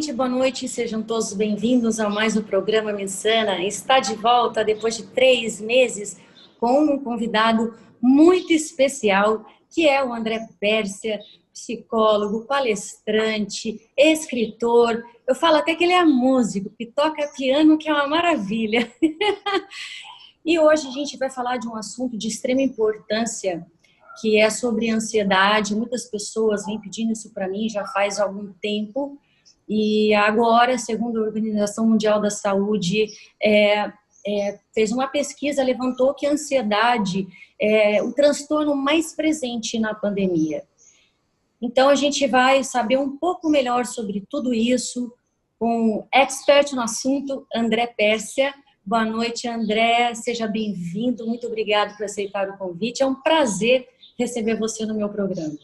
gente, boa noite, sejam todos bem-vindos a mais um programa Missana. Está de volta depois de 3 meses com um convidado muito especial, que é o André Pérsia, psicólogo, palestrante, escritor. Eu falo até que ele é músico, que toca piano, que é uma maravilha. E hoje a gente vai falar de um assunto de extrema importância, que é sobre ansiedade. Muitas pessoas vêm pedindo isso para mim já faz algum tempo. E agora, segundo a Organização Mundial da Saúde, fez uma pesquisa, levantou que a ansiedade é o transtorno mais presente na pandemia. Então, a gente vai saber um pouco melhor sobre tudo isso com o expert no assunto, André Pérsia. Boa noite, André. Seja bem-vindo. Muito obrigado por aceitar o convite. É um prazer receber você no meu programa.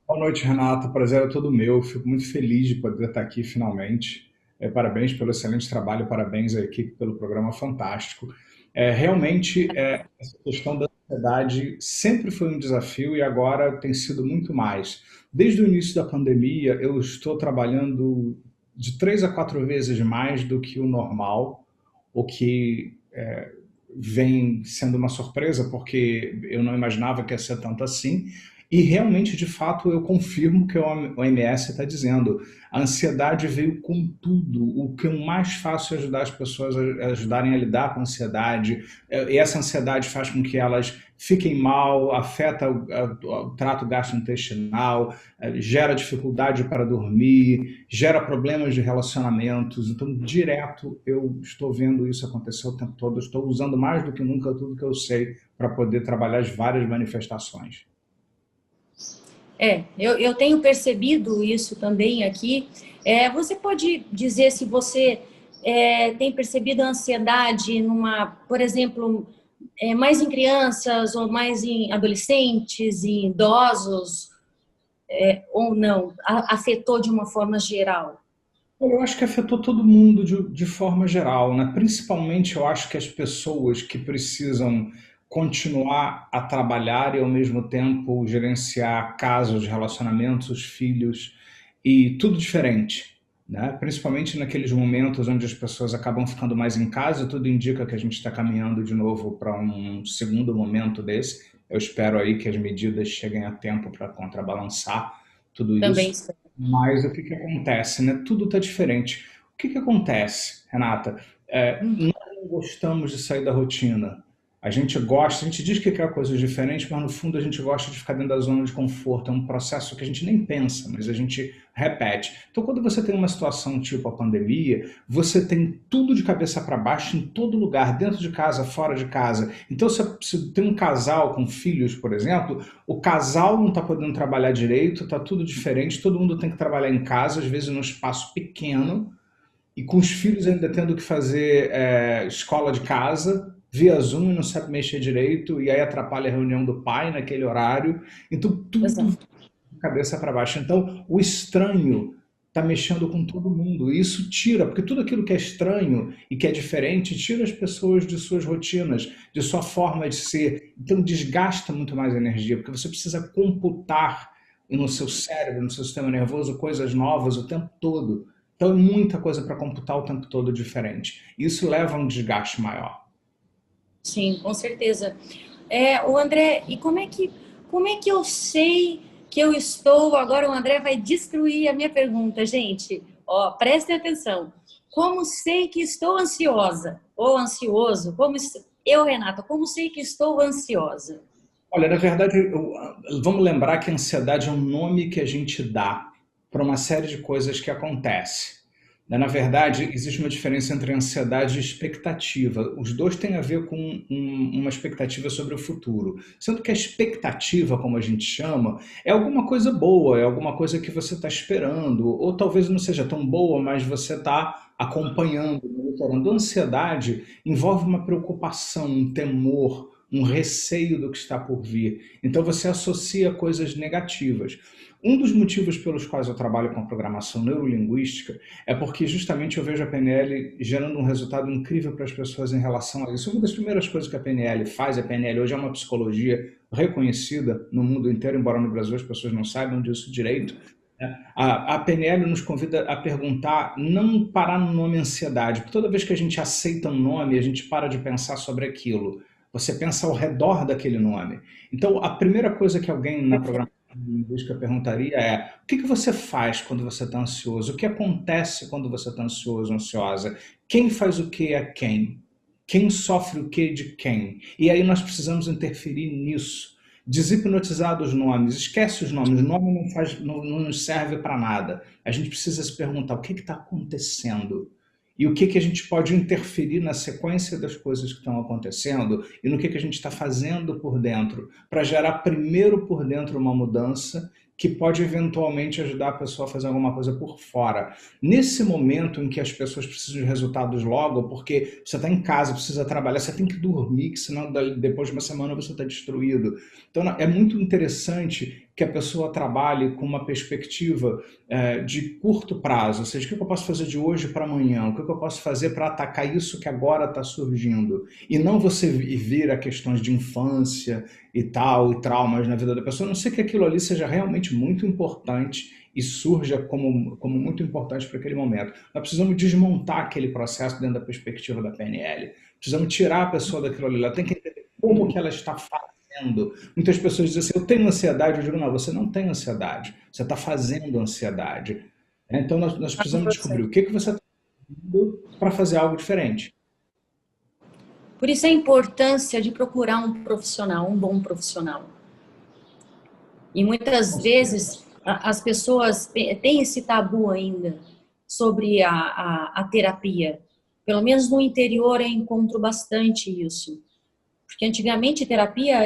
Boa noite, Renata. O prazer é todo meu. Fico muito feliz de poder estar aqui finalmente. Parabéns pelo excelente trabalho, parabéns à equipe pelo programa fantástico. Realmente, essa questão da ansiedade sempre foi um desafio e agora tem sido muito mais. Desde o início da pandemia, eu estou trabalhando de 3 a 4 vezes mais do que o normal, o que vem sendo uma surpresa, porque eu não imaginava que ia ser tanto assim. E realmente, de fato, eu confirmo que a OMS está dizendo. A ansiedade veio com tudo. O que é mais fácil é ajudar as pessoas a ajudarem a lidar com a ansiedade. E essa ansiedade faz com que elas fiquem mal, afeta o trato gastrointestinal, gera dificuldade para dormir, gera problemas de relacionamentos. Então, direto, eu estou vendo isso acontecer o tempo todo. Eu estou usando mais do que nunca tudo que eu sei para poder trabalhar as várias manifestações. Eu tenho percebido isso também aqui. Você pode dizer se você tem percebido a ansiedade por exemplo, mais em crianças ou mais em adolescentes e idosos, ou não? Afetou de uma forma geral? Eu acho que afetou todo mundo de forma geral, né? Principalmente eu acho que as pessoas que precisam continuar a trabalhar e ao mesmo tempo gerenciar casos, relacionamentos, os filhos e tudo diferente, né? Principalmente naqueles momentos onde as pessoas acabam ficando mais em casa, tudo indica que a gente está caminhando de novo para um segundo momento desse. Eu espero aí que as medidas cheguem a tempo para contrabalançar tudo Também. isso. Mas o que que acontece, né? Tudo está diferente. O que que acontece, Renata? Nós não gostamos de sair da rotina. A gente gosta, a gente diz que quer coisas diferentes, mas no fundo a gente gosta de ficar dentro da zona de conforto. É um processo que a gente nem pensa, mas a gente repete. Então, quando você tem uma situação tipo a pandemia, você tem tudo de cabeça para baixo em todo lugar, dentro de casa, fora de casa. Então, se tem um casal com filhos, por exemplo, o casal não está podendo trabalhar direito, está tudo diferente, todo mundo tem que trabalhar em casa, às vezes num espaço pequeno, e com os filhos ainda tendo que fazer escola de casa, via Zoom e não sabe mexer direito, e aí atrapalha a reunião do pai naquele horário. Então, tudo Exato. de cabeça para baixo. Então, o estranho está mexendo com todo mundo. E isso tira, porque tudo aquilo que é estranho e que é diferente, tira as pessoas de suas rotinas, de sua forma de ser. Então, desgasta muito mais energia, porque você precisa computar no seu cérebro, no seu sistema nervoso, coisas novas o tempo todo. Então, é muita coisa para computar o tempo todo diferente. Isso leva a um desgaste maior. Sim, com certeza. O André, e como é que eu sei que eu estou? Agora o André vai destruir a minha pergunta, gente. Ó, prestem atenção. Como sei que estou ansiosa ou ansioso? Eu, Renata, como sei que estou ansiosa? Olha, na verdade, vamos lembrar que a ansiedade é um nome que a gente dá para uma série de coisas que acontecem. Né? Na verdade, existe uma diferença entre ansiedade e expectativa. Os dois têm a ver com uma expectativa sobre o futuro. Sendo que a expectativa, como a gente chama, é alguma coisa boa, é alguma coisa que você está esperando, ou talvez não seja tão boa, mas você está acompanhando, monitorando. A ansiedade envolve uma preocupação, um temor, um receio do que está por vir. Então você associa coisas negativas. Um dos motivos pelos quais eu trabalho com programação neurolinguística é porque justamente eu vejo a PNL gerando um resultado incrível para as pessoas em relação a isso. Uma das primeiras coisas que a PNL faz, a PNL hoje é uma psicologia reconhecida no mundo inteiro, embora no Brasil as pessoas não saibam disso direito, A PNL nos convida a perguntar, não parar no nome ansiedade, porque toda vez que a gente aceita um nome, a gente para de pensar sobre aquilo. Você pensa ao redor daquele nome. Então, a primeira coisa que alguém na programação linguística perguntaria é: o que que você faz quando você está ansioso? O que acontece quando você está ansioso, ansiosa? Quem faz o que a quem? Quem sofre o que de quem? E aí nós precisamos interferir nisso. Deshipnotizar dos nomes, esquece os nomes, o nome não nos serve para nada. A gente precisa se perguntar o que está acontecendo e o que a gente pode interferir na sequência das coisas que estão acontecendo e no que a gente está fazendo por dentro, para gerar primeiro por dentro uma mudança que pode eventualmente ajudar a pessoa a fazer alguma coisa por fora. Nesse momento em que as pessoas precisam de resultados logo, porque você está em casa, precisa trabalhar, você tem que dormir, que senão depois de uma semana você está destruído. Então é muito interessante que a pessoa trabalhe com uma perspectiva de curto prazo, ou seja, o que eu posso fazer de hoje para amanhã, o que eu posso fazer para atacar isso que agora está surgindo, e não você vir a questões de infância e tal, e traumas na vida da pessoa, a não ser que aquilo ali seja realmente muito importante e surja como muito importante para aquele momento. Nós precisamos desmontar aquele processo dentro da perspectiva da PNL. Precisamos tirar a pessoa daquilo ali. Ela tem que entender como que ela está fazendo. Muitas pessoas dizem assim, eu tenho ansiedade. Eu digo, não, você não tem ansiedade. Você está fazendo ansiedade. Então, nós precisamos descobrir o que você está fazendo para fazer algo diferente. Por isso a importância de procurar um profissional, um bom profissional. E muitas vezes as pessoas têm esse tabu ainda sobre a terapia. Pelo menos no interior eu encontro bastante isso. Porque antigamente terapia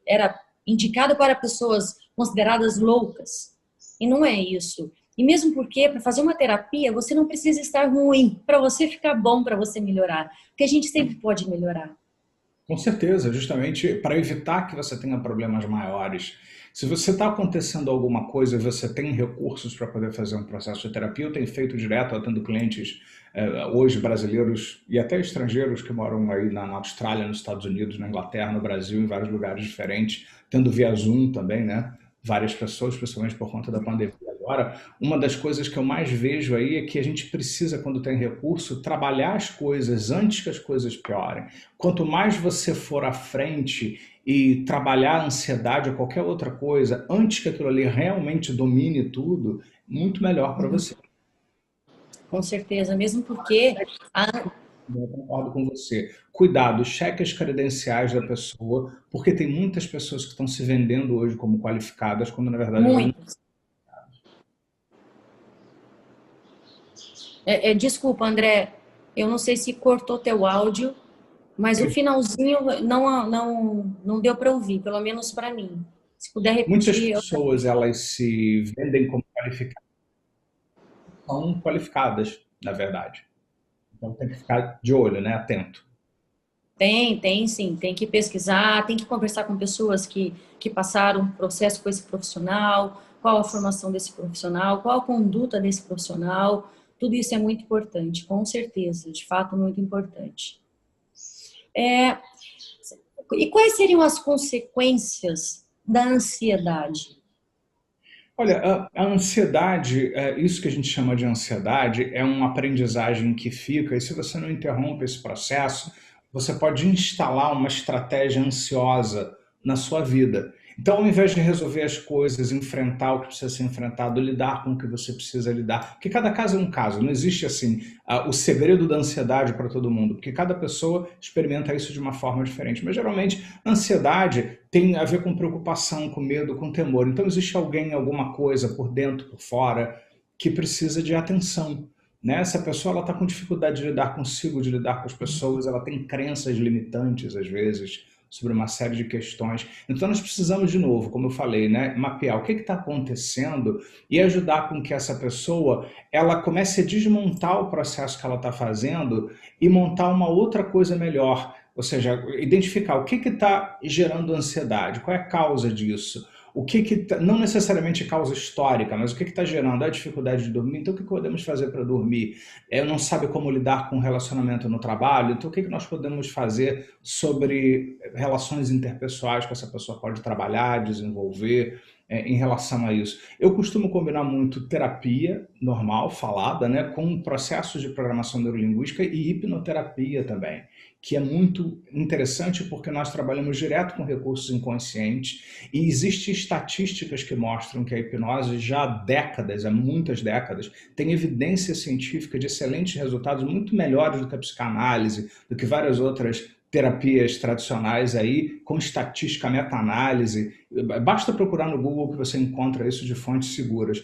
era indicado para pessoas consideradas loucas. E não é isso. E mesmo porque para fazer uma terapia você não precisa estar ruim para você ficar bom, para você melhorar. Porque a gente sempre pode melhorar. Com certeza, justamente para evitar que você tenha problemas maiores. Se você está acontecendo alguma coisa e você tem recursos para poder fazer um processo de terapia, eu tenho feito direto, atendo clientes hoje brasileiros e até estrangeiros que moram aí na Austrália, nos Estados Unidos, na Inglaterra, no Brasil, em vários lugares diferentes, tendo via Zoom também, né? Várias pessoas, principalmente por conta da pandemia agora. Uma das coisas que eu mais vejo aí é que a gente precisa, quando tem recurso, trabalhar as coisas antes que as coisas piorem. Quanto mais você for à frente e trabalhar a ansiedade ou qualquer outra coisa antes que aquilo ali realmente domine tudo, muito melhor para você. Com certeza, mesmo porque Eu concordo com você. Cuidado, cheque as credenciais da pessoa, porque tem muitas pessoas que estão se vendendo hoje como qualificadas, quando na verdade elas não. muitos. Desculpa, André, eu não sei se cortou teu áudio, mas o finalzinho não deu para ouvir, pelo menos para mim. Se puder Muitas repetir, pessoas elas se vendem como qualificadas, são qualificadas, na verdade. Então tem que ficar de olho, né? Atento. tem sim, tem que pesquisar, tem que conversar com pessoas que passaram um processo com esse profissional, qual a formação desse profissional, qual a conduta desse profissional, tudo isso é muito importante, com certeza, de fato muito importante. E quais seriam as consequências da ansiedade? Olha, a ansiedade, isso que a gente chama de ansiedade, é uma aprendizagem que fica, e se você não interrompe esse processo, você pode instalar uma estratégia ansiosa na sua vida. Então, ao invés de resolver as coisas, enfrentar o que precisa ser enfrentado, lidar com o que você precisa lidar, porque cada caso é um caso, não existe assim o segredo da ansiedade para todo mundo, porque cada pessoa experimenta isso de uma forma diferente. Mas geralmente a ansiedade tem a ver com preocupação, com medo, com temor. Então existe alguém, alguma coisa por dentro, por fora, que precisa de atenção. Né? Essa pessoa ela está com dificuldade de lidar consigo, de lidar com as pessoas, ela tem crenças limitantes às vezes sobre uma série de questões. Então nós precisamos de novo, como eu falei, né, mapear o que está acontecendo e ajudar com que essa pessoa ela comece a desmontar o processo que ela está fazendo e montar uma outra coisa melhor. Ou seja, identificar o que está gerando ansiedade, qual é a causa disso. O que não necessariamente causa histórica, mas o que está gerando a dificuldade de dormir. Então, o que podemos fazer para dormir? Não sabe como lidar com o relacionamento no trabalho. Então, o que nós podemos fazer sobre relações interpessoais que essa pessoa pode trabalhar, desenvolver? em relação a isso. Eu costumo combinar muito terapia normal, falada, né, com processos de programação neurolinguística e hipnoterapia também, que é muito interessante porque nós trabalhamos direto com recursos inconscientes e existem estatísticas que mostram que a hipnose já há décadas, há muitas décadas, tem evidência científica de excelentes resultados, muito melhores do que a psicanálise, do que várias outras terapias tradicionais aí, com estatística, meta-análise. Basta procurar no Google que você encontra isso de fontes seguras,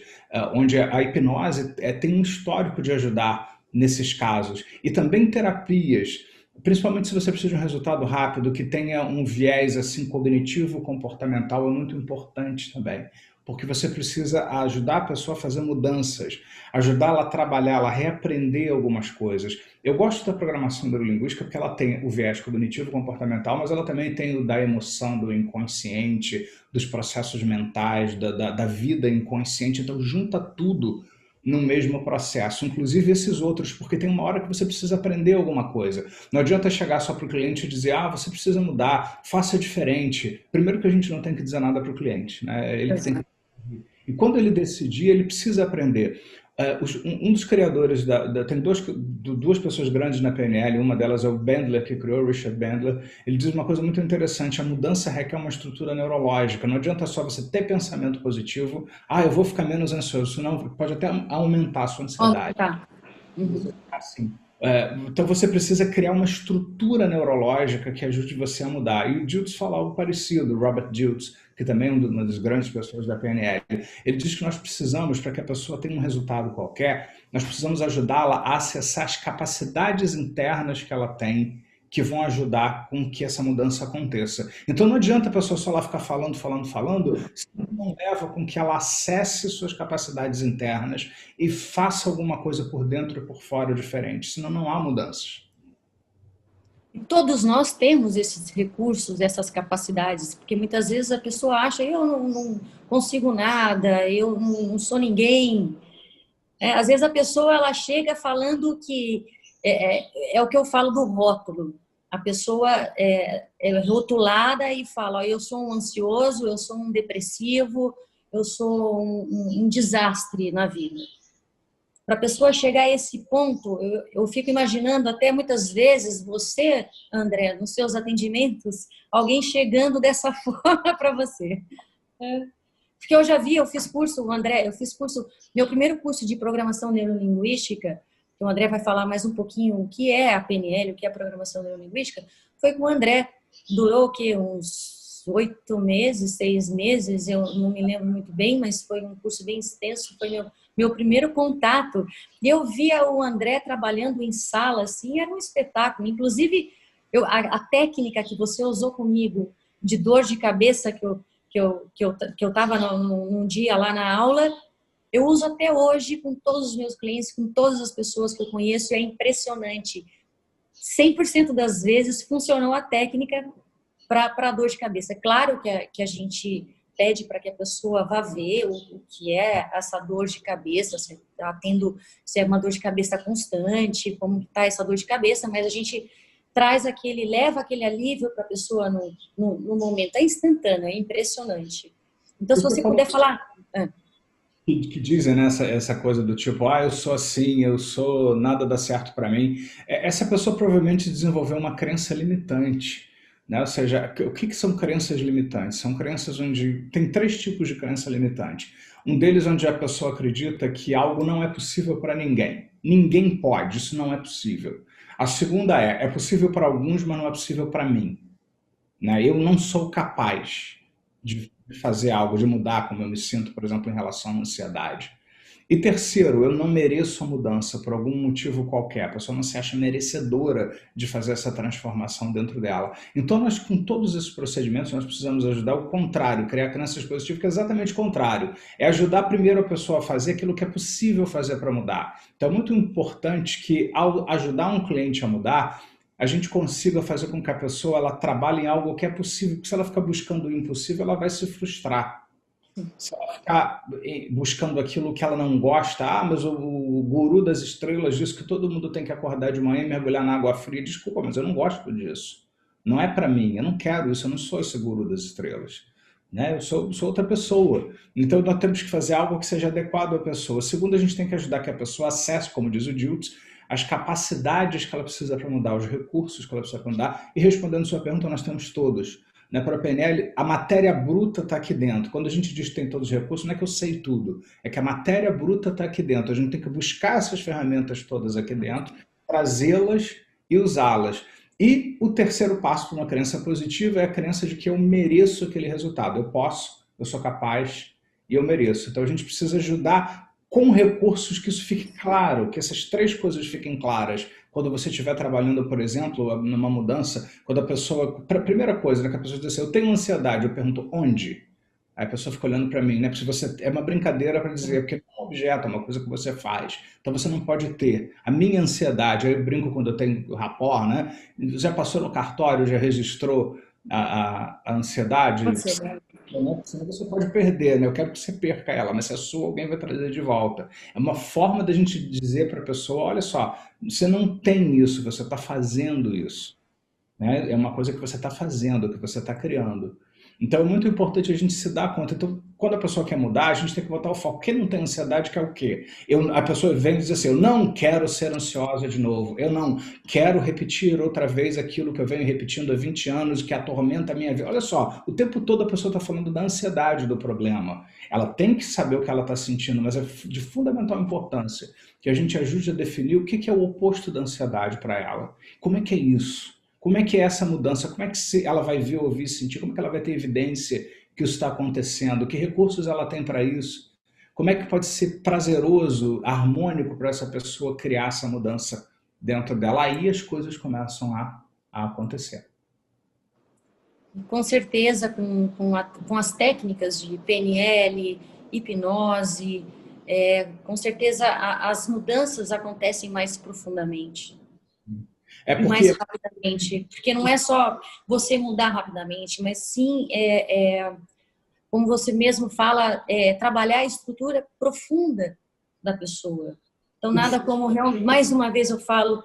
onde a hipnose tem um histórico de ajudar nesses casos. E também terapias, principalmente se você precisa de um resultado rápido, que tenha um viés assim cognitivo, comportamental, é muito importante também. Porque você precisa ajudar a pessoa a fazer mudanças, ajudá-la a trabalhar, a reaprender algumas coisas. Eu gosto da programação neurolinguística porque ela tem o viés cognitivo comportamental, mas ela também tem o da emoção, do inconsciente, dos processos mentais, da vida inconsciente. Então, junta tudo no mesmo processo, inclusive esses outros, porque tem uma hora que você precisa aprender alguma coisa. Não adianta chegar só para o cliente e dizer, você precisa mudar, faça diferente. Primeiro que a gente não tem que dizer nada para o cliente, né? Ele tem que... E quando ele decidir, ele precisa aprender. Um dos criadores, tem duas pessoas grandes na PNL, uma delas é o Bandler, que criou, o Richard Bandler. Ele diz uma coisa muito interessante: a mudança requer uma estrutura neurológica. Não adianta só você ter pensamento positivo, eu vou ficar menos ansioso, senão pode até aumentar a sua ansiedade. Tá. Uhum. Assim, então você precisa criar uma estrutura neurológica que ajude você a mudar. E o Dilts fala algo parecido, Robert Dilts, que também é uma das grandes pessoas da PNL. Ele diz que nós precisamos, para que a pessoa tenha um resultado qualquer, nós precisamos ajudá-la a acessar as capacidades internas que ela tem, que vão ajudar com que essa mudança aconteça. Então não adianta a pessoa só lá ficar falando, se não leva com que ela acesse suas capacidades internas e faça alguma coisa por dentro e por fora diferente, senão não há mudanças. Todos nós temos esses recursos, essas capacidades, porque muitas vezes a pessoa acha, eu não consigo nada, eu não sou ninguém. Às vezes a pessoa ela chega falando que é o que eu falo do rótulo. A pessoa é rotulada e fala, eu sou um ansioso, eu sou um depressivo, eu sou um desastre na vida. Para a pessoa chegar a esse ponto, eu fico imaginando até muitas vezes você, André, nos seus atendimentos, alguém chegando dessa forma para você. Porque eu já vi, eu fiz curso, meu primeiro curso de programação neurolinguística, que o André vai falar mais um pouquinho o que é a PNL, o que é a programação neurolinguística, foi com o André. Durou uns 8 meses, 6 meses, eu não me lembro muito bem, mas foi um curso bem extenso, foi meu primeiro contato. E eu via o André trabalhando em sala, assim, era um espetáculo. Inclusive, a técnica que você usou comigo de dor de cabeça que eu estava num dia lá na aula, eu uso até hoje com todos os meus clientes, com todas as pessoas que eu conheço, e é impressionante. 100% das vezes funcionou a técnica para dor de cabeça. É claro que a gente pede para que a pessoa vá ver o que é essa dor de cabeça, se é uma dor de cabeça constante, como está essa dor de cabeça, mas a gente leva aquele alívio para a pessoa no momento. É instantâneo, é impressionante. Então, se você puder falar... Que dizem, né, essa coisa do tipo, eu sou assim, nada dá certo para mim. Essa pessoa provavelmente desenvolveu uma crença limitante, né? Ou seja, o que são crenças limitantes? São crenças onde tem 3 tipos de crença limitante. Um deles onde a pessoa acredita que algo não é possível para ninguém. Ninguém pode, isso não é possível. A segunda é possível para alguns, mas não é possível para mim. Né? Eu não sou capaz de fazer algo, de mudar como eu me sinto, por exemplo, em relação à ansiedade. E terceiro, eu não mereço a mudança por algum motivo qualquer. A pessoa não se acha merecedora de fazer essa transformação dentro dela. Então, nós, com todos esses procedimentos, nós precisamos ajudar o contrário, criar crenças positivas, que é exatamente o contrário. É ajudar primeiro a pessoa a fazer aquilo que é possível fazer para mudar. Então, é muito importante que, ao ajudar um cliente a mudar, a gente consiga fazer com que a pessoa ela trabalhe em algo que é possível, porque se ela ficar buscando o impossível, ela vai se frustrar. Se ela ficar buscando aquilo que ela não gosta, mas o guru das estrelas diz que todo mundo tem que acordar de manhã e mergulhar na água fria. Desculpa, mas eu não gosto disso. Não é para mim, eu não quero isso, eu não sou esse guru das estrelas. né? Eu sou outra pessoa. Então, nós temos que fazer algo que seja adequado à pessoa. Segundo, a gente tem que ajudar que a pessoa acesse, como diz o Diltz, as capacidades que ela precisa para mudar, os recursos que ela precisa para mudar. E respondendo sua pergunta, nós temos todos. Né? Para a PNL, a matéria bruta está aqui dentro. Quando a gente diz que tem todos os recursos, não é que eu sei tudo, é que a matéria bruta está aqui dentro. A gente tem que buscar essas ferramentas todas aqui dentro, trazê-las e usá-las. E o terceiro passo para uma crença positiva é a crença de que eu mereço aquele resultado. Eu posso, eu sou capaz e eu mereço. Então a gente precisa ajudar com recursos que isso fique claro, que essas três coisas fiquem claras. Quando você estiver trabalhando, por exemplo, numa mudança, quando a pessoa. A primeira coisa, né, que a pessoa diz assim, eu tenho ansiedade, eu pergunto onde? Aí a pessoa fica olhando para mim, né? Porque você, é uma brincadeira para dizer, porque não é um objeto, é uma coisa que você faz. Então você não pode ter. A minha ansiedade, eu brinco quando eu tenho rapport, né? Já passou no cartório, já registrou a ansiedade? Pode ser, né? Senão você pode perder, né? Eu quero que você perca ela, mas se é sua, alguém vai trazer de volta. É uma forma da gente dizer para a pessoa, olha só, você não tem isso, você está fazendo isso, né? É uma coisa que você está fazendo, que você está criando. Então é muito importante a gente se dar conta. Então, quando a pessoa quer mudar, a gente tem que botar o foco. Quem não tem ansiedade quer o quê? A pessoa vem e diz assim, eu não quero ser ansiosa de novo, eu não quero repetir outra vez aquilo que eu venho repetindo há 20 anos, que atormenta a minha vida. Olha só, o tempo todo a pessoa está falando da ansiedade do problema. Ela tem que saber o que ela está sentindo, mas é de fundamental importância que a gente ajude a definir o que é o oposto da ansiedade para ela. Como é que é isso? Como é que é essa mudança? Como é que ela vai ver, ouvir, sentir? Como é que ela vai ter evidência que isso está acontecendo? Que recursos ela tem para isso? Como é que pode ser prazeroso, harmônico para essa pessoa criar essa mudança dentro dela? Aí as coisas começam a acontecer. Com certeza, com as técnicas de PNL, hipnose, com certeza as mudanças acontecem mais profundamente. É Mais porque rapidamente, porque não é só você mudar rapidamente, mas sim, como você mesmo fala, trabalhar a estrutura profunda da pessoa. Então, nada como, mais uma vez eu falo,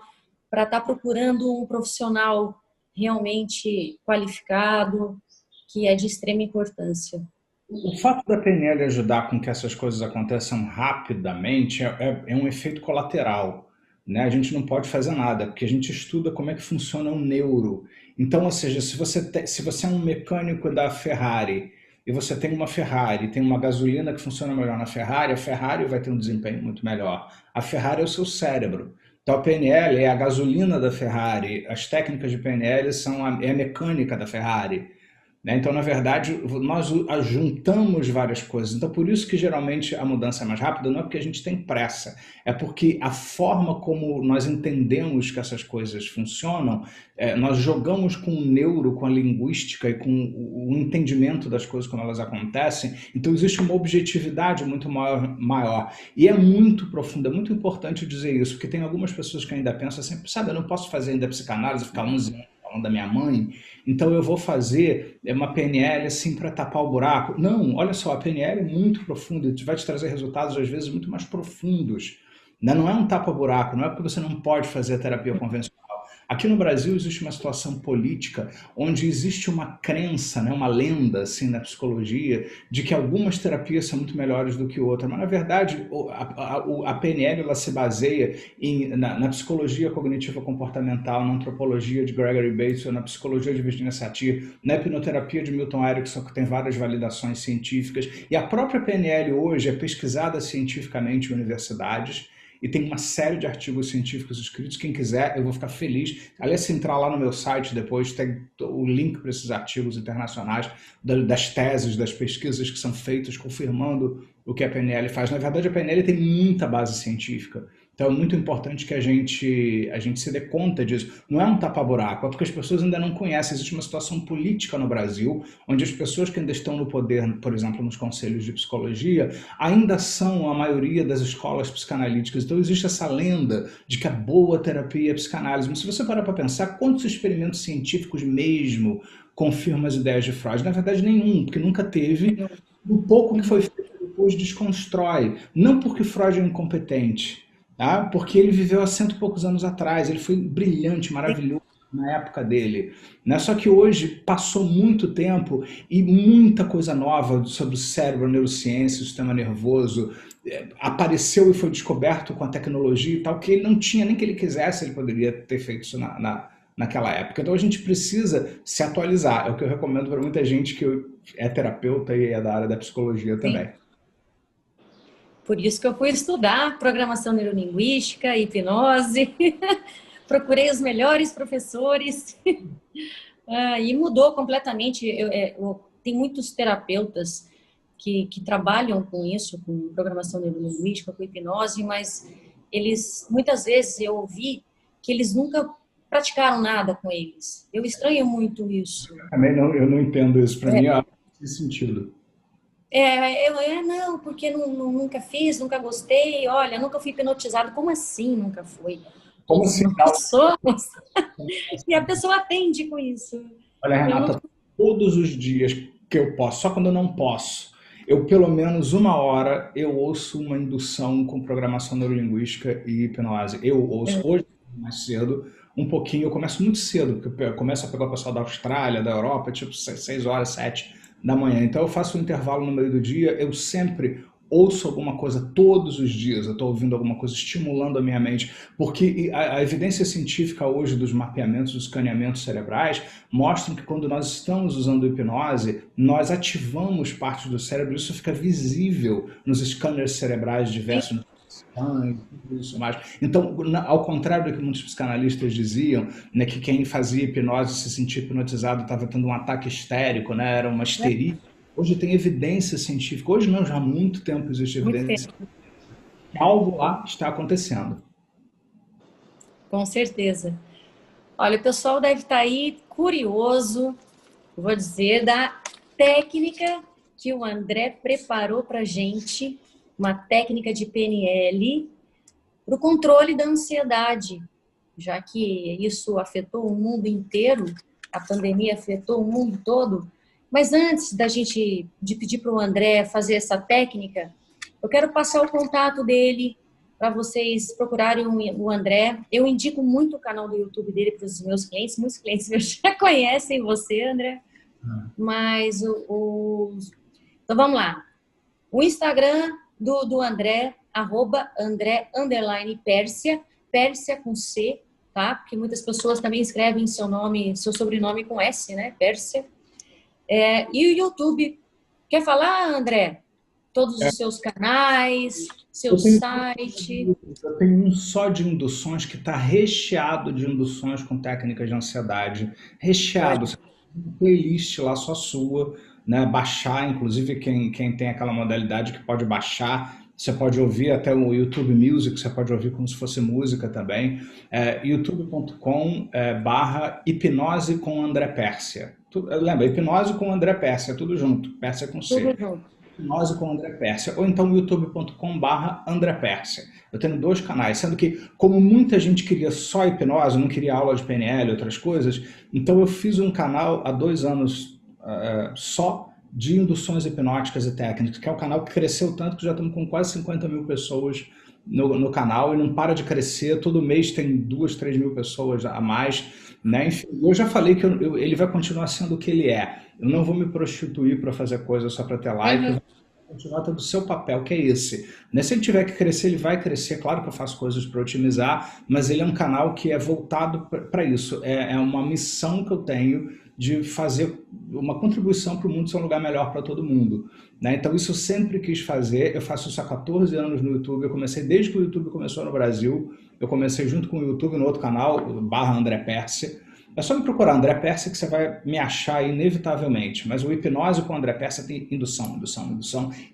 para estar procurando um profissional realmente qualificado, que é de extrema importância. o fato da PNL ajudar com que essas coisas aconteçam rapidamente é um efeito colateral, né? A gente não pode fazer nada, porque a gente estuda como é que funciona o neuro. Então, ou seja, se você é um mecânico da Ferrari e você tem uma Ferrari, tem uma gasolina que funciona melhor na Ferrari, a Ferrari vai ter um desempenho muito melhor. A Ferrari é o seu cérebro. Então, a PNL é a gasolina da Ferrari, as técnicas de PNL é a mecânica da Ferrari. Né? Então, na verdade, nós juntamos várias coisas. Então, por isso que geralmente a mudança é mais rápida, não é porque a gente tem pressa, é porque a forma como nós entendemos que essas coisas funcionam, nós jogamos com o neuro, com a linguística e com o entendimento das coisas como elas acontecem. Então, existe uma objetividade muito maior. E é muito profunda, é muito importante dizer isso, porque tem algumas pessoas que ainda pensam assim, sabe, eu não posso fazer ainda psicanálise, ficar 11 anos falando da minha mãe, então eu vou fazer uma PNL assim para tapar o buraco. Não, olha só, a PNL é muito profunda, vai te trazer resultados às vezes muito mais profundos. Né? Não é um tapa-buraco, não é porque você não pode fazer a terapia convencional. Aqui no Brasil existe uma situação política onde existe uma crença, né, uma lenda assim, na psicologia de que algumas terapias são muito melhores do que outras, mas na verdade a PNL ela se baseia na psicologia cognitiva comportamental, na antropologia de Gregory Bateson, na psicologia de Virginia Satir, na hipnoterapia de Milton Erickson, que tem várias validações científicas, e a própria PNL hoje é pesquisada cientificamente em universidades, e tem uma série de artigos científicos escritos. Quem quiser, eu vou ficar feliz. Aliás, se entrar lá no meu site depois, tem o link para esses artigos internacionais, das teses, das pesquisas que são feitas, confirmando o que a PNL faz. Na verdade, a PNL tem muita base científica. Então, é muito importante que a gente se dê conta disso. Não é um tapa-buraco, é porque as pessoas ainda não conhecem. Existe uma situação política no Brasil, onde as pessoas que ainda estão no poder, por exemplo, nos conselhos de psicologia, ainda são a maioria das escolas psicanalíticas. Então, existe essa lenda de que a boa terapia é a psicanálise. Mas se você parar para pensar, quantos experimentos científicos mesmo confirmam as ideias de Freud? Na verdade, nenhum, porque nunca teve. O pouco que foi feito depois desconstrói. Não porque Freud é incompetente, tá? Porque ele viveu há cento e poucos anos atrás, ele foi brilhante, maravilhoso, na época dele, né? Só que hoje passou muito tempo e muita coisa nova sobre o cérebro, a neurociência, o sistema nervoso, apareceu e foi descoberto com a tecnologia e tal, que ele não tinha, nem que ele quisesse, ele poderia ter feito isso naquela época. Então a gente precisa se atualizar. É o que eu recomendo para muita gente é terapeuta e é da área da psicologia Sim. também. Por isso que eu fui estudar programação neurolinguística, hipnose, procurei os melhores professores e mudou completamente. Tem muitos terapeutas que trabalham com isso, com programação neurolinguística, com hipnose, mas eles, muitas vezes eu ouvi que eles nunca praticaram nada com eles. Eu estranho muito isso. Também não, eu não entendo isso. Para mim, não faz sentido. Não, porque nunca fiz, nunca gostei, olha, nunca fui hipnotizado. Como assim nunca foi? Como Todos assim? nós somos. E a pessoa atende com isso. Olha, Eu não... Renata, todos os dias que eu posso, só quando eu não posso, eu pelo menos uma hora eu ouço uma indução com programação neurolinguística e hipnose. Eu ouço hoje mais cedo, um pouquinho, eu começo muito cedo, porque eu começo a pegar o pessoal da Austrália, da Europa, tipo 6 horas, 7 da manhã. Então eu faço um intervalo no meio do dia, eu sempre ouço alguma coisa todos os dias, eu estou ouvindo alguma coisa estimulando a minha mente, porque a evidência científica hoje dos mapeamentos, dos escaneamentos cerebrais, mostram que quando nós estamos usando hipnose, nós ativamos partes do cérebro, isso fica visível nos scanners cerebrais diversos, tudo isso mais. Então, ao contrário do que muitos psicanalistas diziam, né, que quem fazia hipnose se sentia hipnotizado estava tendo um ataque histérico, né, era uma histeria. Hoje tem evidência científica, hoje não, já há muito tempo existe Muito evidência tempo. que algo lá está acontecendo. Com certeza. Olha, o pessoal deve estar aí curioso, vou dizer, da técnica que o André preparou para a gente, uma técnica de PNL para o controle da ansiedade, já que isso afetou o mundo inteiro, a pandemia afetou o mundo todo. Mas antes de pedir para o André fazer essa técnica, eu quero passar o contato dele para vocês procurarem o André. Eu indico muito o canal do YouTube dele para os meus clientes. Muitos clientes meus já conhecem você, André. Mas então vamos lá. O Instagram do André, @André_Pérsia, Pérsia com C, tá? Porque muitas pessoas também escrevem seu sobrenome com S, né? Pérsia. E o YouTube. Quer falar, André? Todos os seus canais, seu site. Eu tenho um só de induções que está recheado de induções com técnicas de ansiedade. Recheado. Você tem uma playlist lá só sua, né? Baixar, inclusive quem tem aquela modalidade que pode baixar. Você pode ouvir até o YouTube Music, você pode ouvir como se fosse música também. youtube.com/hipnose com André Pérsia. Lembra, hipnose com André Pérsia, tudo junto, Pérsia com C. Tudo junto. Hipnose com André Pérsia, ou então youtube.com/André Pérsia. Eu tenho 2 canais, sendo que, como muita gente queria só hipnose, não queria aula de PNL e outras coisas, então eu fiz um canal há 2 anos só de induções hipnóticas e técnicas, que é um canal que cresceu tanto que já estamos com quase 50 mil pessoas no canal e não para de crescer, todo mês tem 2, 3 mil pessoas a mais, né? Enfim, eu já falei que ele vai continuar sendo o que ele é. Eu não vou me prostituir para fazer coisas só para ter like, eu vou continuar tendo o seu papel, que é esse. Né? Se ele tiver que crescer, ele vai crescer. Claro que eu faço coisas para otimizar, mas ele é um canal que é voltado para isso. É uma missão que eu tenho de fazer uma contribuição para o mundo ser um lugar melhor para todo mundo. Né? Então isso eu sempre quis fazer, eu faço isso há 14 anos no YouTube, eu comecei desde que o YouTube começou no Brasil, eu comecei junto com o YouTube no outro canal, /André Pérsia. É só me procurar André Pérsia que você vai me achar inevitavelmente, mas o Hipnose com André Pérsia tem indução.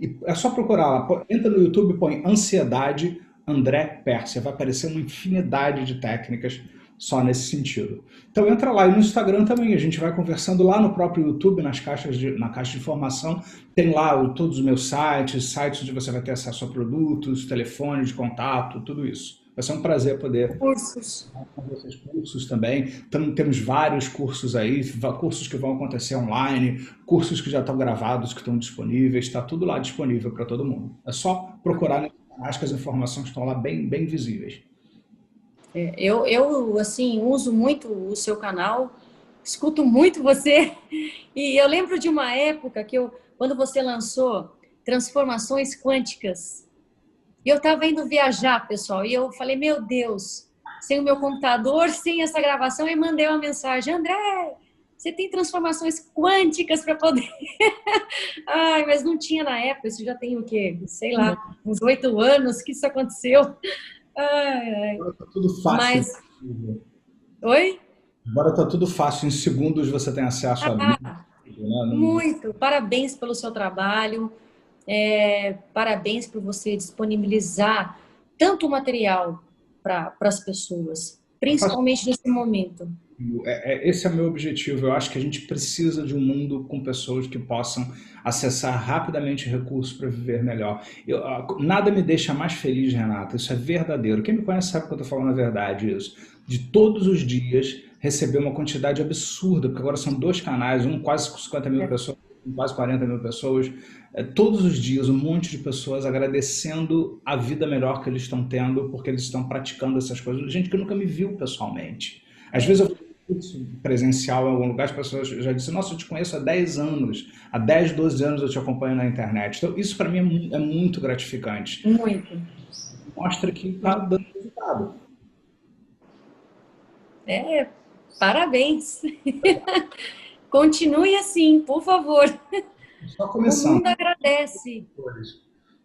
E é só procurar lá, entra no YouTube e põe Ansiedade André Pérsia, vai aparecer uma infinidade de técnicas só nesse sentido. Então entra lá e no Instagram também, a gente vai conversando lá no próprio YouTube, na caixa de informação, tem lá todos os meus sites onde você vai ter acesso a produtos, telefone de contato, tudo isso. Vai ser um prazer poder Cursos. com vocês cursos também. Temos vários cursos aí, cursos que vão acontecer online, cursos que já estão gravados, que estão disponíveis, está tudo lá disponível para todo mundo. É só procurar nos canais que as informações estão lá bem, bem visíveis. Eu assim, uso muito o seu canal, escuto muito você, e eu lembro de uma época quando você lançou Transformações Quânticas, e eu estava indo viajar, pessoal, e eu falei, meu Deus, sem o meu computador, sem essa gravação, e mandei uma mensagem, André, você tem transformações quânticas para poder. Ai, mas não tinha na época, isso já tem o quê? Sei lá, uns 8 anos que isso aconteceu. Ai, ai. Agora está tudo fácil. Mas, oi? Agora está tudo fácil. Em segundos você tem acesso a vídeo, né? Muito. Parabéns pelo seu trabalho. Parabéns por você disponibilizar tanto material para as pessoas, Eu faço principalmente nesse momento. Esse é o meu objetivo. Eu acho que a gente precisa de um mundo com pessoas que possam acessar rapidamente recursos para viver melhor. Nada me deixa mais feliz, Renata. Isso é verdadeiro. Quem me conhece sabe que eu estou falando a verdade. Isso. De todos os dias receber uma quantidade absurda, porque agora são dois canais, um quase 50 mil pessoas, um quase 40 mil pessoas. Todos os dias, um monte de pessoas agradecendo a vida melhor que eles estão tendo, porque eles estão praticando essas coisas. Gente que nunca me viu pessoalmente. Às vezes eu curso presencial em algum lugar, as pessoas já disseram, nossa, eu te conheço há 10 anos, há 10, 12 anos eu te acompanho na internet. Então, isso para mim é muito gratificante. Muito. Mostra que está dando resultado. É, parabéns. Continue assim, por favor. Só O começando. mundo agradece.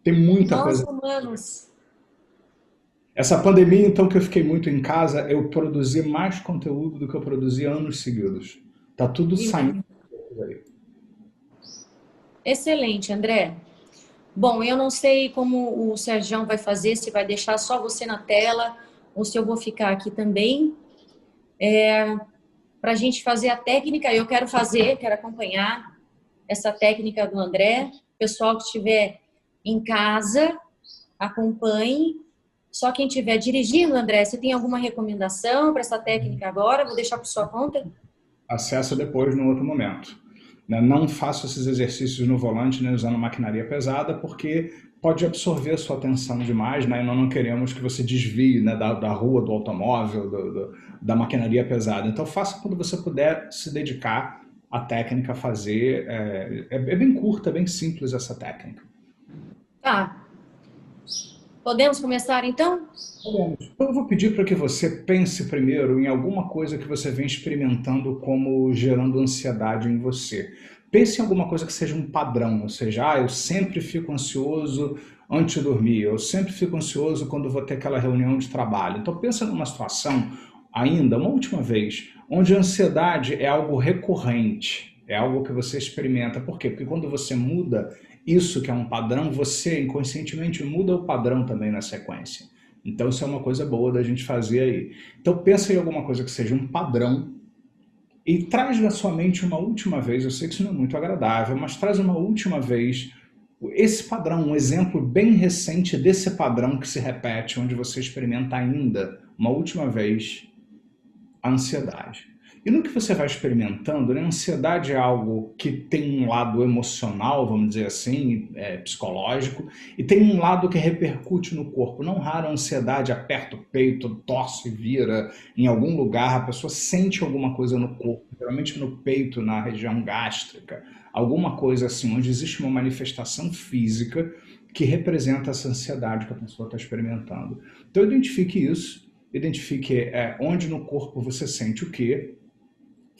Tem muita Nós coisa. humanos. Essa pandemia, então, que eu fiquei muito em casa, eu produzi mais conteúdo do que eu produzi anos seguidos. Tá tudo saindo aí. Excelente, André. Bom, eu não sei como o Sergião vai fazer, se vai deixar só você na tela ou se eu vou ficar aqui também. Para a gente fazer a técnica, eu quero fazer, quero acompanhar essa técnica do André. Pessoal que estiver em casa, acompanhe. Só quem estiver dirigindo, André, você tem alguma recomendação para essa técnica agora? Vou deixar por sua conta. Acesso depois no outro momento. Né? Não faça esses exercícios no volante, né, usando maquinaria pesada, porque pode absorver a sua atenção demais, né, e nós não queremos que você desvie, né, da rua, do automóvel, da maquinaria pesada. Então faça quando você puder se dedicar à técnica a fazer. É bem curta, é bem simples essa técnica. Tá. Podemos começar então? Então, eu vou pedir para que você pense primeiro em alguma coisa que você vem experimentando como gerando ansiedade em você. Pense em alguma coisa que seja um padrão, ou seja, eu sempre fico ansioso antes de dormir, eu sempre fico ansioso quando vou ter aquela reunião de trabalho. Então pensa numa situação, ainda, uma última vez, onde a ansiedade é algo recorrente, é algo que você experimenta. Por quê? Porque quando você muda isso que é um padrão, você inconscientemente muda o padrão também na sequência. Então isso é uma coisa boa da gente fazer aí. Então pensa em alguma coisa que seja um padrão e traz na sua mente uma última vez, eu sei que isso não é muito agradável, mas traz uma última vez esse padrão, um exemplo bem recente desse padrão que se repete, onde você experimenta ainda, uma última vez, a ansiedade. E no que você vai experimentando, né, a ansiedade é algo que tem um lado emocional, vamos dizer assim, psicológico, e tem um lado que repercute no corpo. Não raro a ansiedade aperta o peito, torce, vira em algum lugar, a pessoa sente alguma coisa no corpo, geralmente no peito, na região gástrica, alguma coisa assim, onde existe uma manifestação física que representa essa ansiedade que a pessoa está experimentando. Então identifique isso, identifique onde no corpo você sente o quê,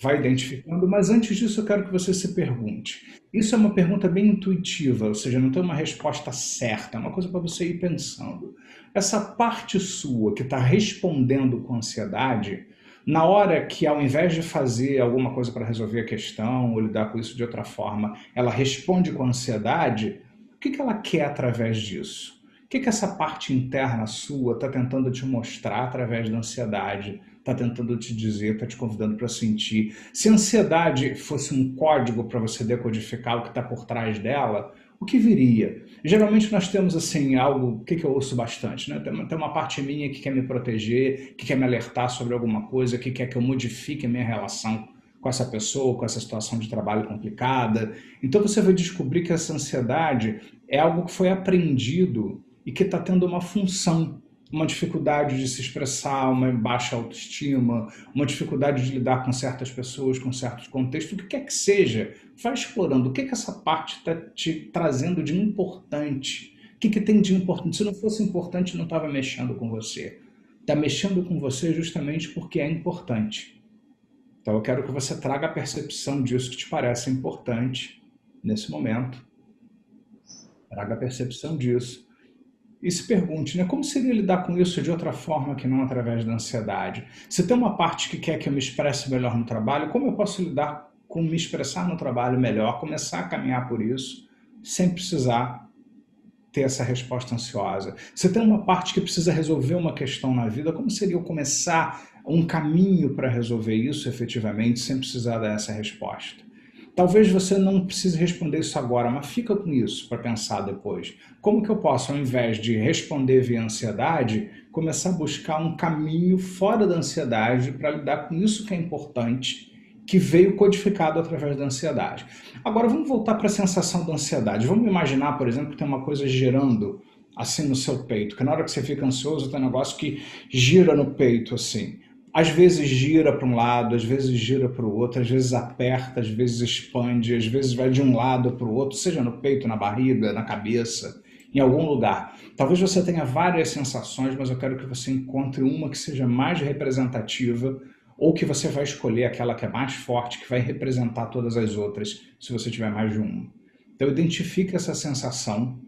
vai identificando, mas antes disso eu quero que você se pergunte. Isso é uma pergunta bem intuitiva, ou seja, não tem uma resposta certa, é uma coisa para você ir pensando. Essa parte sua que está respondendo com ansiedade, na hora que ao invés de fazer alguma coisa para resolver a questão ou lidar com isso de outra forma, ela responde com ansiedade, o que ela quer através disso? O que essa parte interna sua está tentando te mostrar através da ansiedade? Está tentando te dizer, está te convidando para sentir. Se a ansiedade fosse um código para você decodificar o que está por trás dela, o que viria? Geralmente nós temos assim algo, o que eu ouço bastante, né? Tem uma parte minha que quer me proteger, que quer me alertar sobre alguma coisa, que quer que eu modifique a minha relação com essa pessoa, com essa situação de trabalho complicada. Então você vai descobrir que essa ansiedade é algo que foi aprendido e que está tendo uma função. uma dificuldade de se expressar, uma baixa autoestima, uma dificuldade de lidar com certas pessoas, com certos contextos, o que quer que seja, vai explorando o que essa parte está te trazendo de importante. O que tem de importante? Se não fosse importante, não estava mexendo com você. Está mexendo com você justamente porque é importante. Então eu quero que você traga a percepção disso que te parece importante nesse momento. Traga a percepção disso. E se pergunte, né, como seria lidar com isso de outra forma que não através da ansiedade? Se tem uma parte que quer que eu me expresse melhor no trabalho, como eu posso lidar com me expressar no trabalho melhor, começar a caminhar por isso, sem precisar ter essa resposta ansiosa? Se tem uma parte que precisa resolver uma questão na vida, como seria eu começar um caminho para resolver isso efetivamente, sem precisar dar essa resposta? Talvez você não precise responder isso agora, mas fica com isso para pensar depois. Como que eu posso, ao invés de responder via ansiedade, começar a buscar um caminho fora da ansiedade para lidar com isso que é importante, que veio codificado através da ansiedade. Agora vamos voltar para a sensação da ansiedade. Vamos imaginar, por exemplo, que tem uma coisa girando assim no seu peito, que na hora que você fica ansioso tem um negócio que gira no peito assim. Às vezes gira para um lado, às vezes gira para o outro, às vezes aperta, às vezes expande, às vezes vai de um lado para o outro, seja no peito, na barriga, na cabeça, em algum lugar. Talvez você tenha várias sensações, mas eu quero que você encontre uma que seja mais representativa ou que você vai escolher aquela que é mais forte, que vai representar todas as outras, se você tiver mais de uma. Então identifique essa sensação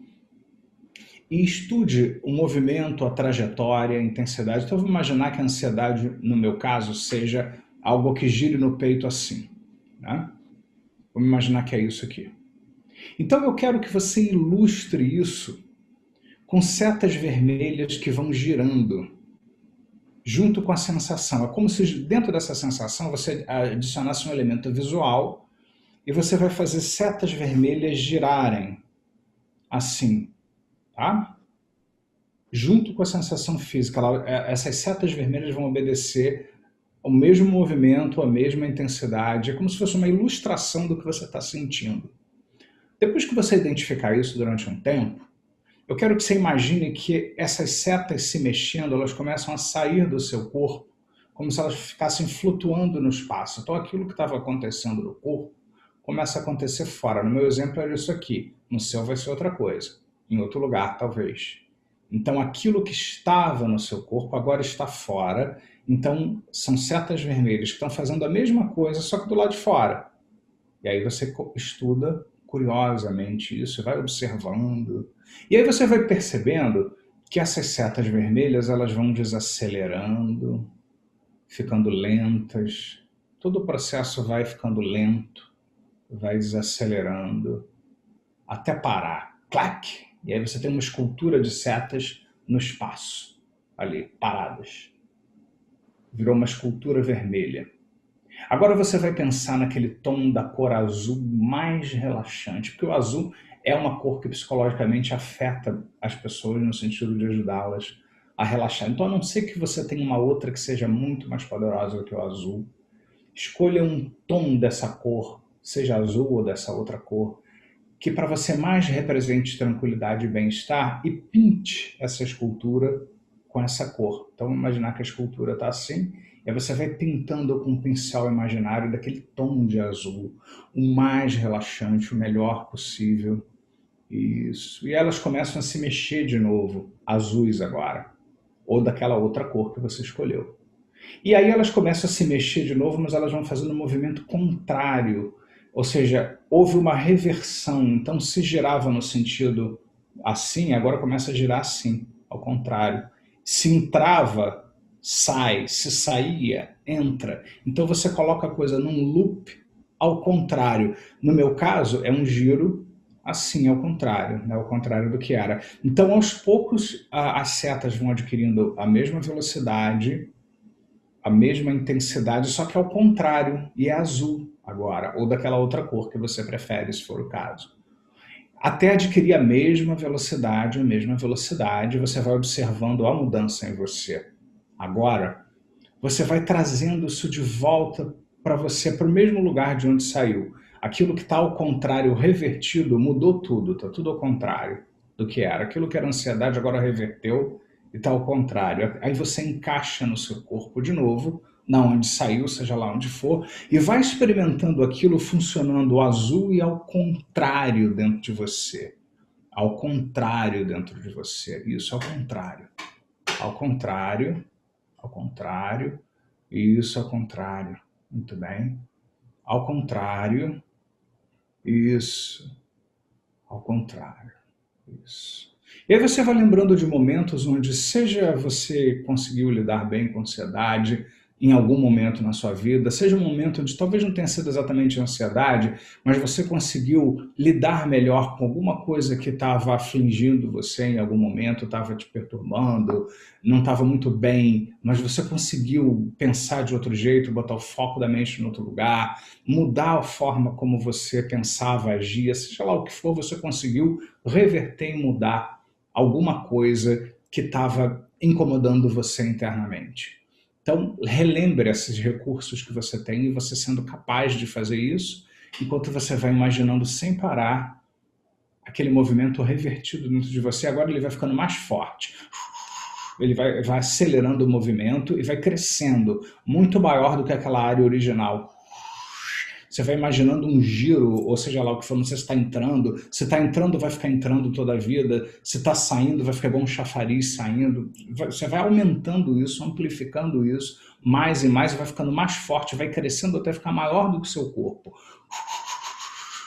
e estude o movimento, a trajetória, a intensidade. Então, eu vou imaginar que a ansiedade, no meu caso, seja algo que gire no peito assim, né? Vamos imaginar que é isso aqui. Então, eu quero que você ilustre isso com setas vermelhas que vão girando junto com a sensação. É como se dentro dessa sensação você adicionasse um elemento visual e você vai fazer setas vermelhas girarem assim. Tá? Junto com a sensação física, essas setas vermelhas vão obedecer ao mesmo movimento, à mesma intensidade, é como se fosse uma ilustração do que você está sentindo. Depois que você identificar isso durante um tempo, eu quero que você imagine que essas setas se mexendo, elas começam a sair do seu corpo, como se elas ficassem flutuando no espaço. Então aquilo que estava acontecendo no corpo começa a acontecer fora. No meu exemplo era isso aqui, no seu vai ser outra coisa. Em outro lugar, talvez. Então, aquilo que estava no seu corpo agora está fora. Então, são setas vermelhas que estão fazendo a mesma coisa, só que do lado de fora. E aí você estuda curiosamente isso, vai observando. E aí você vai percebendo que essas setas vermelhas elas vão desacelerando, ficando lentas. Todo o processo vai ficando lento, vai desacelerando, até parar. Clac! E aí você tem uma escultura de setas no espaço, ali, paradas. Virou uma escultura vermelha. Agora você vai pensar naquele tom da cor azul mais relaxante, porque o azul é uma cor que psicologicamente afeta as pessoas no sentido de ajudá-las a relaxar. Então, a não ser que você tenha uma outra que seja muito mais poderosa do que o azul, escolha um tom dessa cor, seja azul ou dessa outra cor, que para você mais represente tranquilidade e bem-estar e pinte essa escultura com essa cor. Então, imaginar que a escultura está assim, e aí você vai pintando com um pincel imaginário daquele tom de azul, o mais relaxante, o melhor possível. Isso. E elas começam a se mexer de novo, azuis agora, ou daquela outra cor que você escolheu. E aí elas começam a se mexer de novo, mas elas vão fazendo um movimento contrário. Ou seja, houve uma reversão, então se girava no sentido assim, agora começa a girar assim, ao contrário. Se entrava, sai, se saía, entra. Então você coloca a coisa num loop ao contrário. No meu caso, é um giro assim, ao contrário, né? Ao contrário do que era. Então, aos poucos, as setas vão adquirindo a mesma velocidade, a mesma intensidade, só que ao contrário, e é azul agora, ou daquela outra cor que você prefere, se for o caso. Até adquirir a mesma velocidade, você vai observando a mudança em você. Agora, você vai trazendo isso de volta para você, para o mesmo lugar de onde saiu. Aquilo que está ao contrário, revertido, mudou tudo, está tudo ao contrário do que era. Aquilo que era ansiedade agora reverteu e e está ao contrário. Aí você encaixa no seu corpo de novo, na onde saiu, seja lá onde for, e vai experimentando aquilo funcionando ao azul e ao contrário dentro de você. Ao contrário dentro de você. Isso, ao contrário. Ao contrário, ao contrário, isso, ao contrário. Muito bem. Ao contrário, isso, ao contrário, isso. E aí você vai lembrando de momentos onde seja você conseguiu lidar bem com ansiedade em algum momento na sua vida, seja um momento onde talvez não tenha sido exatamente ansiedade, mas você conseguiu lidar melhor com alguma coisa que estava afligindo você em algum momento, estava te perturbando, não estava muito bem, mas você conseguiu pensar de outro jeito, botar o foco da mente em outro lugar, mudar a forma como você pensava, agia, seja lá o que for, você conseguiu reverter e mudar alguma coisa que estava incomodando você internamente. Então, relembre esses recursos que você tem e você sendo capaz de fazer isso, enquanto você vai imaginando sem parar aquele movimento revertido dentro de você. Agora ele vai ficando mais forte. Ele vai acelerando o movimento e vai crescendo, muito maior do que aquela área original. Você vai imaginando um giro, ou seja lá o que for, não sei se está entrando. Se está entrando, vai ficar entrando toda a vida. Se está saindo, vai ficar igual um chafariz saindo. Você vai aumentando isso, amplificando isso, mais e mais, vai ficando mais forte, vai crescendo até ficar maior do que o seu corpo.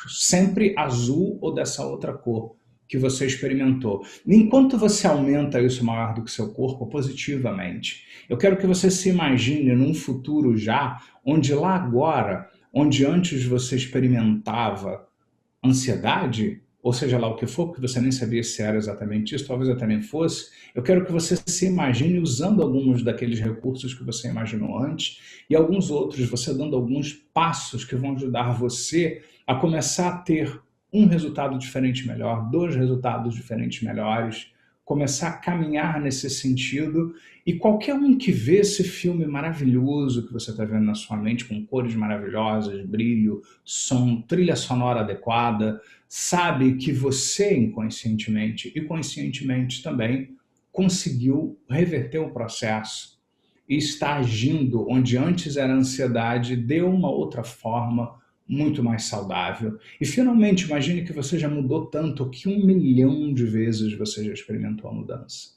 Sempre azul ou dessa outra cor que você experimentou. Enquanto você aumenta isso maior do que o seu corpo, positivamente, eu quero que você se imagine num futuro já, onde lá agora, onde antes você experimentava ansiedade, ou seja lá o que for, porque você nem sabia se era exatamente isso, talvez até nem fosse, eu quero que você se imagine usando alguns daqueles recursos que você imaginou antes e alguns outros, você dando alguns passos que vão ajudar você a começar a ter um resultado diferente melhor, dois resultados diferentes melhores, começar a caminhar nesse sentido. E qualquer um que vê esse filme maravilhoso que você está vendo na sua mente, com cores maravilhosas, brilho, som, trilha sonora adequada, sabe que você inconscientemente e conscientemente também conseguiu reverter o processo e está agindo onde antes era ansiedade de uma outra forma muito mais saudável. E finalmente, imagine que você já mudou tanto que 1 milhão de vezes você já experimentou a mudança.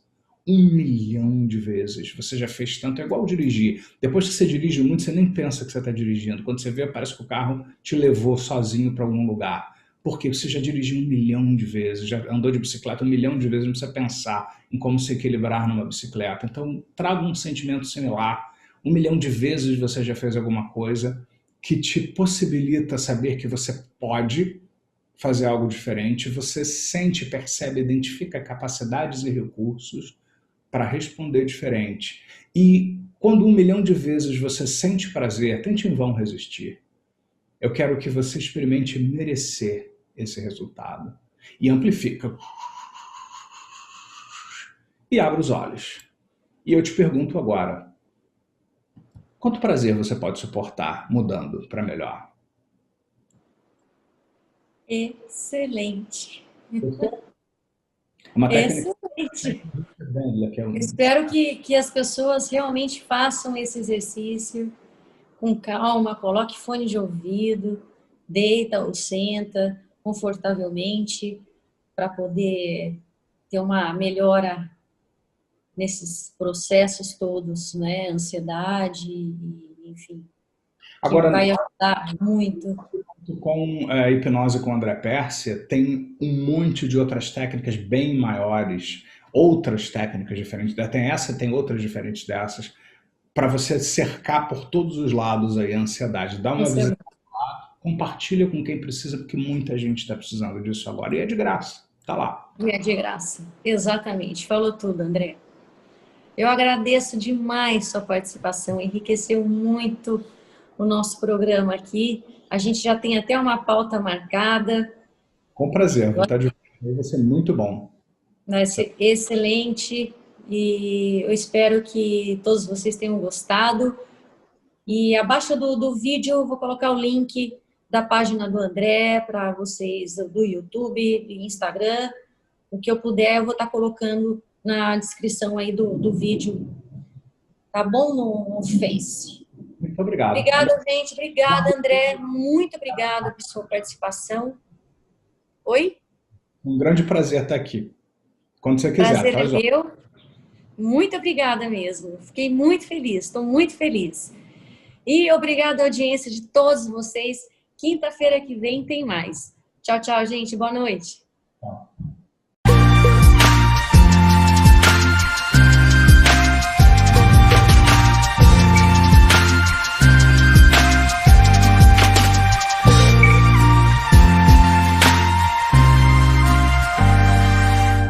1 milhão de vezes. Você já fez tanto, é igual dirigir. Depois que você dirige muito, você nem pensa que você está dirigindo. Quando você vê, parece que o carro te levou sozinho para algum lugar. Porque você já dirigiu 1 milhão de vezes, já andou de bicicleta 1 milhão de vezes, não precisa pensar em como se equilibrar numa bicicleta. Então, traga um sentimento similar. 1 milhão de vezes você já fez alguma coisa que te possibilita saber que você pode fazer algo diferente, você sente, percebe, identifica capacidades e recursos para responder diferente. E quando 1 milhão de vezes você sente prazer, tente em vão resistir. Eu quero que você experimente merecer esse resultado. E amplifica. E abre os olhos. E eu te pergunto agora, quanto prazer você pode suportar mudando para melhor? Excelente. Uma técnica Excelente. bela, que é Espero que as pessoas realmente façam esse exercício com calma, coloque fone de ouvido, deita ou senta confortavelmente para poder ter uma melhora nesses processos todos, né? Ansiedade, enfim, que Agora, vai ajudar muito. com a hipnose com André Pérsia, tem um monte de outras técnicas bem maiores, outras técnicas diferentes. Tem essa, tem outras diferentes dessas, para você cercar por todos os lados aí a ansiedade. Dá uma visita lá, compartilha com quem precisa, porque muita gente está precisando disso agora. E é de graça, tá lá. E é de graça. Exatamente. Falou tudo, André. Eu agradeço demais sua participação, enriqueceu muito o nosso programa aqui. A gente já tem até uma pauta marcada. Com prazer, vou estar de volta, vai ser muito bom. Vai ser excelente e eu espero que todos vocês tenham gostado. E abaixo do vídeo eu vou colocar o link da página do André para vocês, do YouTube, do Instagram. O que eu puder eu vou estar colocando na descrição aí do vídeo, tá bom? No Face. Muito obrigado. Obrigada, gente. Obrigada, André. Muito obrigada por sua participação. Oi? Um grande prazer estar aqui. Quando você quiser, Prazer tá, é João? meu. Muito obrigada mesmo. Fiquei muito feliz, estou muito feliz. E obrigada à audiência de todos vocês. Quinta-feira que vem tem mais. Tchau, tchau, gente. Boa noite. Tá.